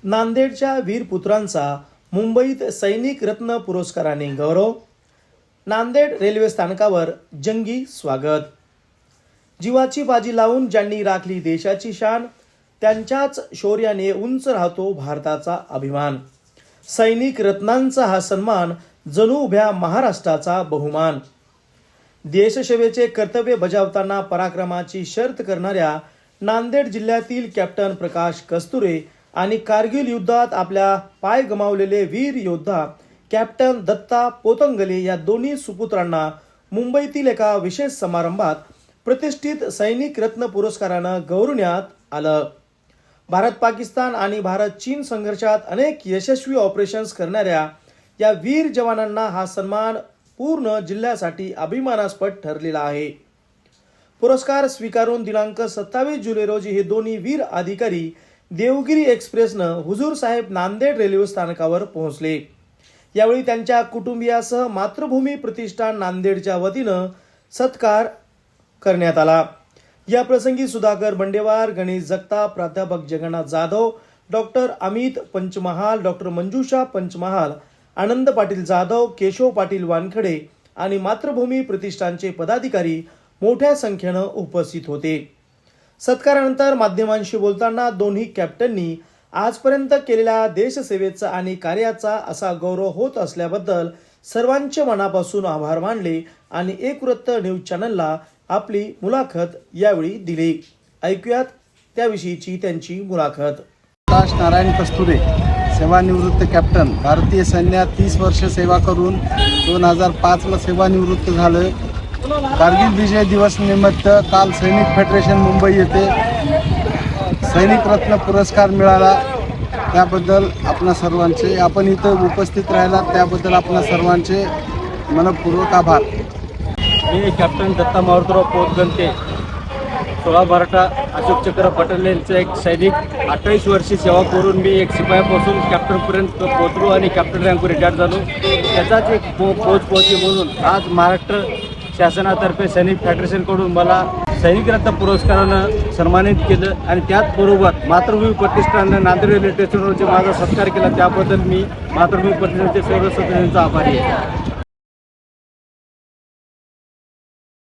नांदेडच्या वीर पुत्रांचा मुंबईत सैनिक रत्न पुरस्काराने गौरव. नांदेड रेल्वे स्थानकावर जंगी स्वागत. जीवाची बाजी लावून ज्यांनी राखली देशाची शान, त्यांच्याच शौर्याने उंच राहतो भारताचा अभिमान. सैनिक रत्नांचा हा सन्मान जणू उभ्या महाराष्ट्राचा बहुमान. देशसेवेचे कर्तव्य बजावताना पराक्रमाची शर्त करणाऱ्या नांदेड जिल्ह्यातील कॅप्टन प्रकाश कस्तुरे आणि कारगिल युद्धात आपल्या पाय गमावलेले वीर योद्धा कॅप्टन दत्ता पोतंगले या दोन्ही सुपुत्रांना मुंबईतील एका विशेष समारंभात प्रतिष्ठित सैनिक रत्न पुरस्कारानं गौरवण्यात आलं. भारत पाकिस्तान आणि भारत चीन संघर्षात अनेक यशस्वी ऑपरेशन्स करणाऱ्या या वीर जवानांना हा सन्मान पूर्ण जिल्ह्यासाठी अभिमानास्पद ठरलेला आहे. पुरस्कार स्वीकारून दिनांक 27 जुलै रोजी हे दोन्ही वीर अधिकारी देवगिरी एक्सप्रेसनं हुजूर साहेब नांदेड रेल्वे स्थानकावर पोहोचले. यावेळी त्यांच्या कुटुंबियासह मातृभूमी प्रतिष्ठान नांदेडच्या वतीनं सत्कार करण्यात आला. या प्रसंगी सुधाकर बंडेवार, गणेश जगताप, प्राध्यापक जगन्नाथ जाधव, डॉक्टर अमित पंचमहाल, डॉक्टर मंजुषा पंचमहाल, आनंद पाटील जाधव, केशव पाटील वानखडे आणि मातृभूमी प्रतिष्ठानचे पदाधिकारी मोठ्या संख्येनं उपस्थित होते. सत्कारानंतर माध्यमांशी बोलताना दोन्ही कॅप्टननी आजपर्यंत केलेल्या देशसेवेचा आणि कार्याचा असा गौरव होत असल्याबद्दल सर्वांचे मनापासून आभार मानले आणि एकवृत्त न्यूज चॅनलला आपली मुलाखत यावेळी दिली. ऐकूयात त्याविषयीची त्यांची मुलाखत. प्रकाश नारायण कस्तुरे, सेवानिवृत्त कॅप्टन, भारतीय सैन्यात 30 वर्ष सेवा करून 2005ला सेवानिवृत्त झालं. कारगिल विजय दिवस निमित्त काल सैनिक फेडरेशन मुंबई येथे सैनिक रत्न पुरस्कार मिळाला. त्याबद्दल आपणा सर्वांचे, आपण इथं उपस्थित राहिला त्याबद्दल आपणा सर्वांचे मनपूर्वक आभार. मी कॅप्टन दत्ता मारुतराव पोतगंते, 16 मराठा अशोक चक्र पटेल यांचा एक सैनिक. 28 वर्षी सेवा करून मी एक शिपायापासून कॅप्टनपर्यंत पोहोचलो आणि कॅप्टन रँकवर रिटायर झालो. त्याचाच एक पोहोची म्हणून आज महाराष्ट्र शासनातर्फे सैनिक फेडरेशनकडून मला सैनिक रत्न पुरस्कारानं सन्मानित केलं आणि त्याचबरोबर मातृभूमी प्रतिष्ठानानं नांदेड रेल्वे स्टेशनवरती माझा सत्कार केला. त्याबद्दल मी मातृभूमी प्रतिष्ठानचे सर्व सदस्यांचा आभारी आहे.